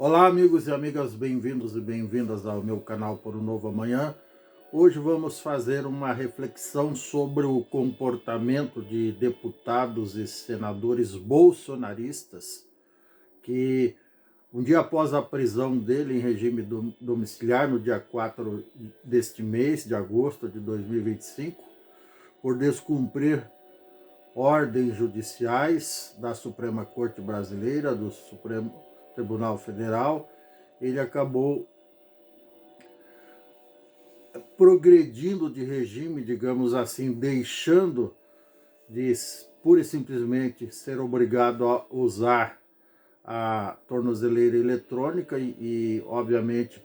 Olá, amigos e amigas, bem-vindos e bem-vindas ao meu canal Por um Novo Amanhã. Hoje vamos fazer uma reflexão sobre o comportamento de deputados e senadores bolsonaristas que, um dia após a prisão dele em regime domiciliar, no dia 4 deste mês de agosto de 2025, por descumprir ordens judiciais da Suprema Corte Brasileira, do Supremo Tribunal Federal, ele acabou progredindo de regime, digamos assim, deixando de pura e simplesmente ser obrigado a usar a tornozeleira eletrônica e obviamente,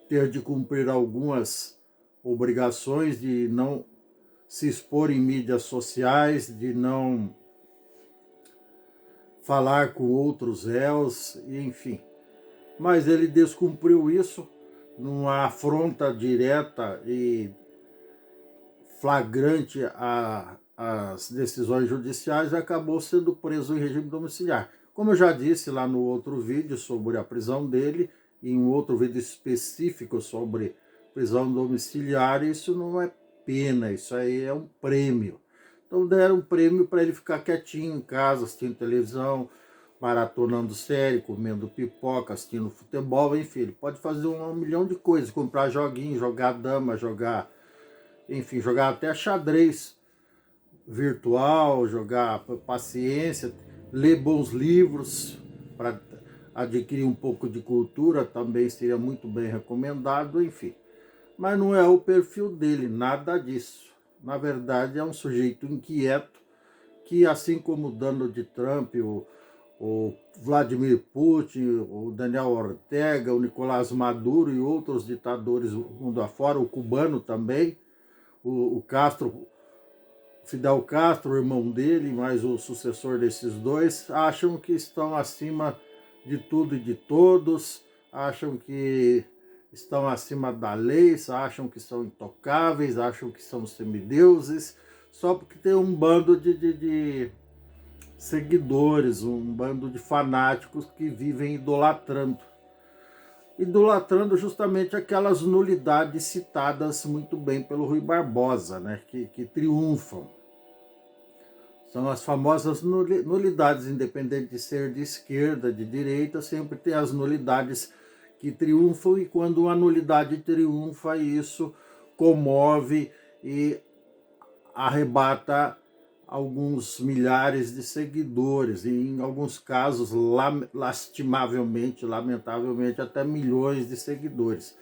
ter de cumprir algumas obrigações de não se expor em mídias sociais, de não falar com outros réus, enfim. Mas ele descumpriu isso numa afronta direta e flagrante às decisões judiciais e acabou sendo preso em regime domiciliar. Como eu já disse lá no outro vídeo sobre a prisão dele, e em um outro vídeo específico sobre prisão domiciliar, isso não é pena, isso aí é um prêmio. Então deram um prêmio para ele ficar quietinho em casa, assistindo televisão, maratonando série, comendo pipoca, assistindo futebol, enfim, ele pode fazer um milhão de coisas, comprar joguinho, jogar dama, jogar até xadrez virtual, jogar paciência, ler bons livros para adquirir um pouco de cultura, também seria muito bem recomendado, enfim. Mas não é o perfil dele, nada disso. Na verdade, é um sujeito inquieto que, assim como o Donald Trump, o Vladimir Putin, o Daniel Ortega, o Nicolás Maduro e outros ditadores do mundo afora, o cubano também, o Castro, Fidel Castro, o irmão dele, mais o sucessor desses dois, acham que estão acima de tudo e de todos, acham que estão acima da lei, acham que são intocáveis, acham que são semideuses, só porque tem um bando de seguidores, um bando de fanáticos que vivem idolatrando justamente aquelas nulidades citadas muito bem pelo Rui Barbosa, né, que triunfam. São as famosas nulidades, independente de ser de esquerda, de direita, sempre tem as nulidades que triunfam, e quando a nulidade triunfa, isso comove e arrebata alguns milhares de seguidores, e em alguns casos, lastimavelmente, lamentavelmente, até milhões de seguidores.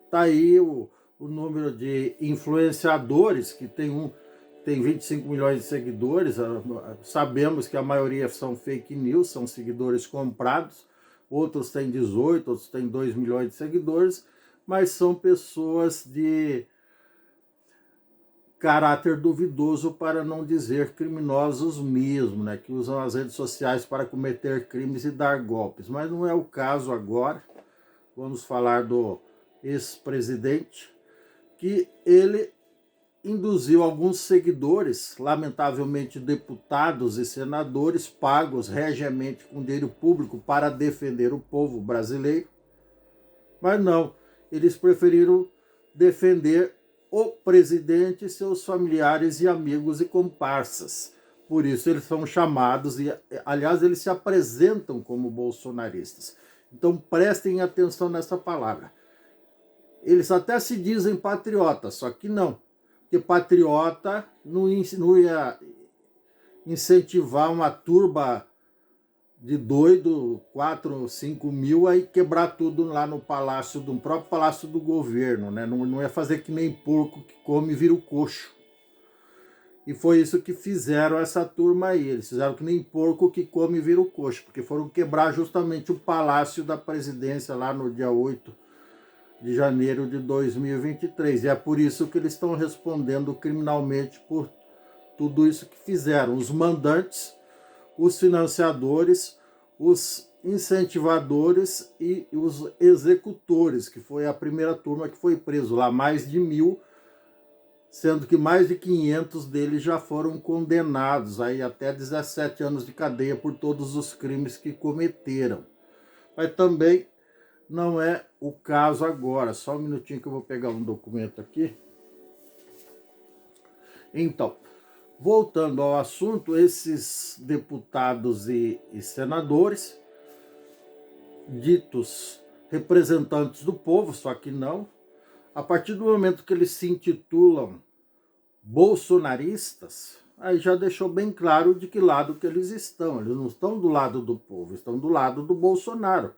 Está aí o número de influenciadores, que tem 25 milhões de seguidores. Sabemos que a maioria são fake news, são seguidores comprados, outros têm 18, outros têm 2 milhões de seguidores, mas são pessoas de caráter duvidoso, para não dizer criminosos mesmo, né, que usam as redes sociais para cometer crimes e dar golpes. Mas não é o caso agora. Vamos falar do ex-presidente, que ele induziu alguns seguidores, lamentavelmente deputados e senadores, pagos regiamente com dinheiro público para defender o povo brasileiro, mas não, eles preferiram defender o presidente, seus familiares e amigos e comparsas. Por isso eles são chamados, e aliás eles se apresentam como bolsonaristas. Então prestem atenção nessa palavra. Eles até se dizem patriotas, só que não. Porque patriota não ia incentivar uma turba de doido, 4 ou 5 mil, aí quebrar tudo lá no próprio palácio do governo, né? Não ia fazer que nem porco que come e vira o coxo. E foi isso que fizeram essa turma aí. Eles fizeram que nem porco que come e vira o coxo, porque foram quebrar justamente o palácio da presidência lá no dia 8 de janeiro de 2023. E é por isso que eles estão respondendo criminalmente por tudo isso que fizeram. Os mandantes, os financiadores, os incentivadores e os executores, que foi a primeira turma que foi preso lá, mais de 1.000, sendo que mais de 500 deles já foram condenados aí até 17 anos de cadeia por todos os crimes que cometeram. Mas também não é o caso agora. Só um minutinho que eu vou pegar um documento aqui. Então, voltando ao assunto, esses deputados e senadores, ditos representantes do povo, só que não, a partir do momento que eles se intitulam bolsonaristas, aí já deixou bem claro de que lado que eles estão. Eles não estão do lado do povo, estão do lado do Bolsonaro.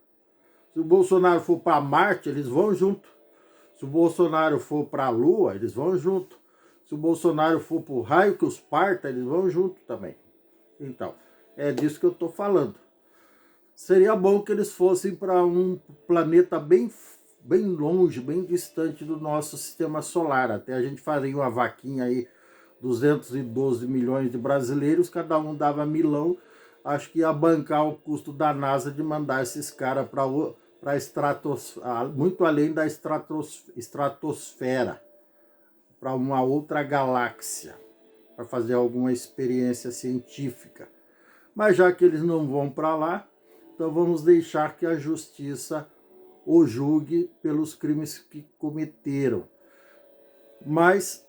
Se o Bolsonaro for para Marte, eles vão junto. Se o Bolsonaro for para a Lua, eles vão junto. Se o Bolsonaro for para o raio que os parta, eles vão junto também. Então, é disso que eu estou falando. Seria bom que eles fossem para um planeta bem longe, bem distante do nosso sistema solar. Até a gente faria uma vaquinha aí, 212 milhões de brasileiros, cada um dava milão. Acho que ia bancar o custo da NASA de mandar esses caras para a estratosfera, muito além da estratosfera, para uma outra galáxia, para fazer alguma experiência científica. Mas já que eles não vão para lá, então vamos deixar que a justiça o julgue pelos crimes que cometeram. Mas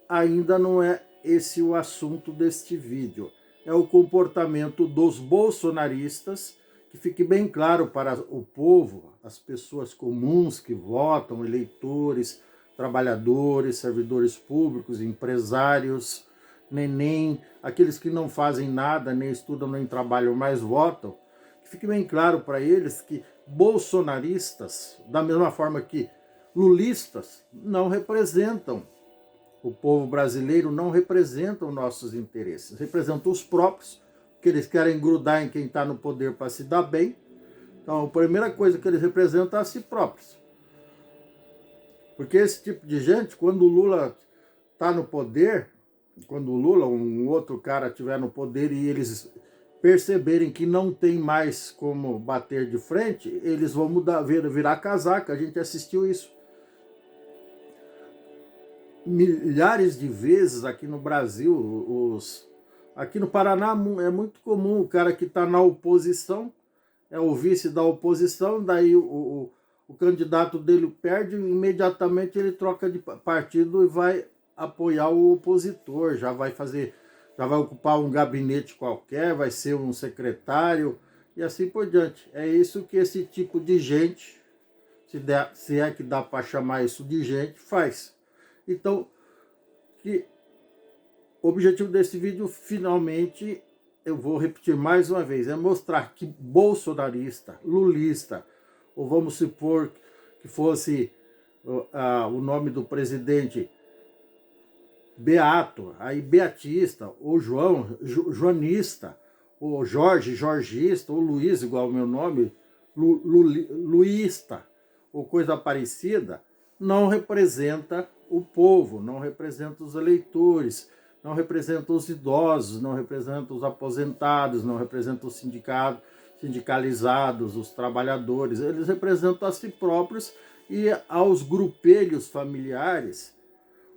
ainda não é esse o assunto deste vídeo. É o comportamento dos bolsonaristas, que fique bem claro para o povo, as pessoas comuns que votam, eleitores, trabalhadores, servidores públicos, empresários, neném, aqueles que não fazem nada, nem estudam, nem trabalham, mas votam, que fique bem claro para eles que bolsonaristas, da mesma forma que lulistas, não representam o povo brasileiro, não representam nossos interesses, representam os próprios, que eles querem grudar em quem está no poder para se dar bem. Então, a primeira coisa que eles representam é a si próprios. Porque esse tipo de gente, quando o Lula está no poder, quando o Lula, um outro cara estiver no poder e eles perceberem que não tem mais como bater de frente, eles vão virar casaca. A gente assistiu isso milhares de vezes aqui no Brasil. Aqui no Paraná é muito comum o cara que está na oposição, é o vice da oposição, daí o candidato dele perde, imediatamente ele troca de partido e vai apoiar o opositor, já vai ocupar um gabinete qualquer, vai ser um secretário e assim por diante. É isso que esse tipo de gente, se é que dá para chamar isso de gente, faz. Então, o objetivo desse vídeo, finalmente, eu vou repetir mais uma vez, é mostrar que bolsonarista, lulista, ou vamos supor que fosse o nome do presidente Beato, aí Beatista, ou Joanista, ou Jorgista, ou Luiz, igual ao meu nome, Luísta, ou coisa parecida, não representa o povo, não representa os eleitores, não representa os idosos, não representa os aposentados, não representa os sindicalizados, os trabalhadores. Eles representam a si próprios e aos grupelhos familiares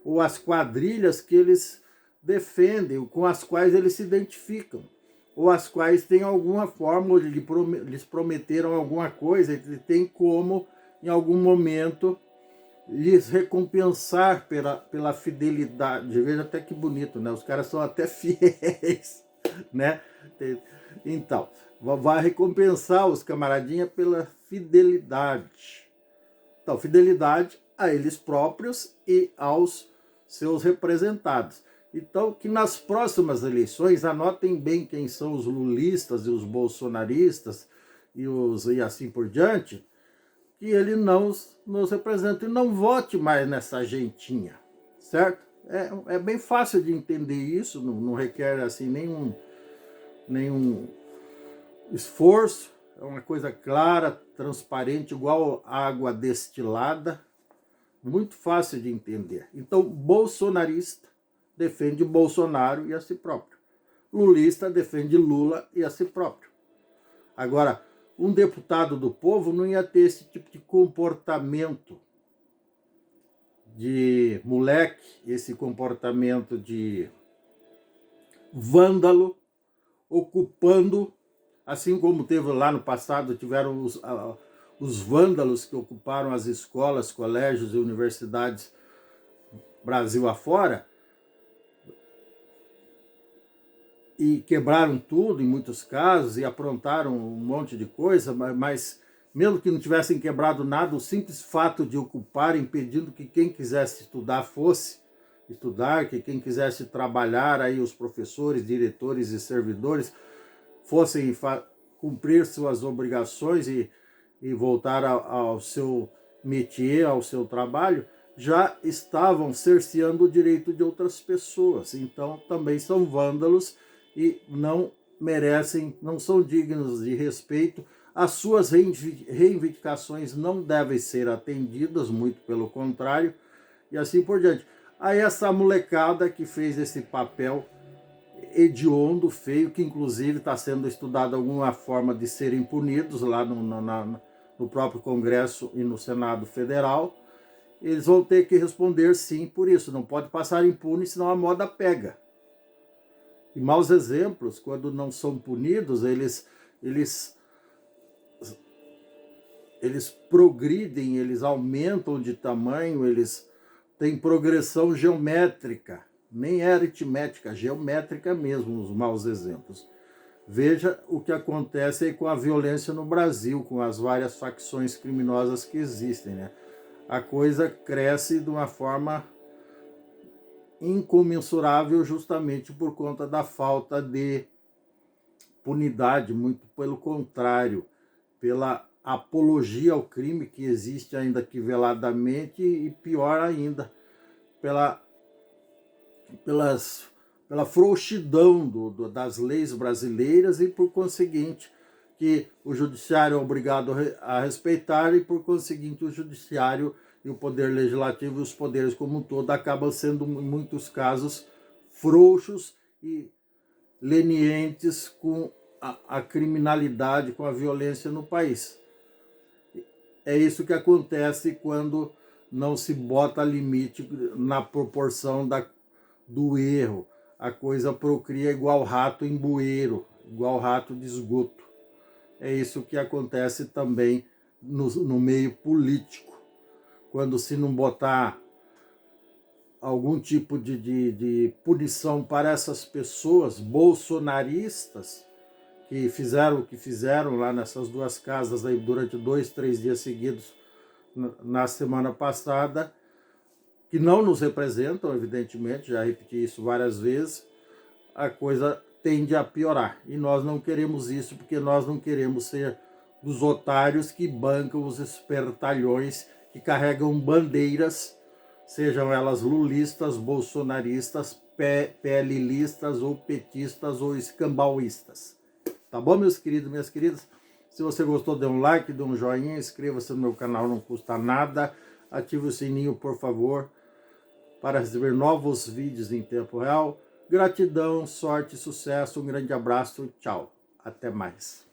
ou as quadrilhas que eles defendem, com as quais eles se identificam, ou as quais têm alguma forma, lhes prometeram alguma coisa, e tem como, em algum momento, lhes recompensar pela fidelidade. Veja até que bonito, né? Os caras são até fiéis, né? Então, vai recompensar os camaradinhas pela fidelidade. Então, fidelidade a eles próprios e aos seus representados. Então, que nas próximas eleições, anotem bem quem são os lulistas e os bolsonaristas e assim por diante, que ele não nos representa e não vote mais nessa gentinha, certo? É bem fácil de entender isso, não requer assim nenhum esforço, é uma coisa clara, transparente, igual água destilada, muito fácil de entender. Então, bolsonarista defende Bolsonaro e a si próprio. Lulista defende Lula e a si próprio. Agora, um deputado do povo não ia ter esse tipo de comportamento de moleque, esse comportamento de vândalo, ocupando assim como teve lá no passado, tiveram os vândalos que ocuparam as escolas, colégios e universidades Brasil afora, e quebraram tudo em muitos casos e aprontaram um monte de coisa, mas mesmo que não tivessem quebrado nada, o simples fato de ocuparem, impedindo que quem quisesse estudar fosse estudar, que quem quisesse trabalhar, aí os professores, diretores e servidores fossem cumprir suas obrigações e voltar ao seu métier, ao seu trabalho, já estavam cerceando o direito de outras pessoas. Então também são vândalos e não merecem, não são dignos de respeito. As suas reivindicações não devem ser atendidas, muito pelo contrário, e assim por diante. Aí essa molecada que fez esse papel hediondo, feio, que inclusive está sendo estudada alguma forma de serem punidos lá no próprio Congresso e no Senado Federal, eles vão ter que responder sim por isso. Não pode passar impune, senão a moda pega. E maus exemplos, quando não são punidos, eles progridem, eles aumentam de tamanho, eles têm progressão geométrica, nem é aritmética, geométrica mesmo, os maus exemplos. Veja o que acontece aí com a violência no Brasil, com as várias facções criminosas que existem, né? A coisa cresce de uma forma incomensurável justamente por conta da falta de punidade, muito pelo contrário, pela apologia ao crime que existe ainda aqui veladamente e pior ainda, pela frouxidão das leis brasileiras e por conseguinte que o judiciário é obrigado a respeitar e por conseguinte o judiciário e o poder legislativo e os poderes como um todo acabam sendo em muitos casos frouxos e lenientes com a criminalidade, com a violência no país. É isso que acontece quando não se bota limite na proporção do erro. A coisa procria igual rato em bueiro, igual rato de esgoto. É isso que acontece também no meio político. Quando se não botar algum tipo de punição para essas pessoas bolsonaristas que fizeram o que fizeram lá nessas duas casas aí durante 2, 3 dias seguidos na semana passada, que não nos representam, evidentemente, já repeti isso várias vezes, a coisa tende a piorar. E nós não queremos isso, porque nós não queremos ser dos otários que bancam os espertalhões que carregam bandeiras, sejam elas lulistas, bolsonaristas, PLlistas ou petistas ou escambauístas. Tá bom, meus queridos, minhas queridas? Se você gostou, dê um like, dê um joinha, inscreva-se no meu canal, não custa nada. Ative o sininho, por favor, para receber novos vídeos em tempo real. Gratidão, sorte, sucesso, um grande abraço, tchau. Até mais.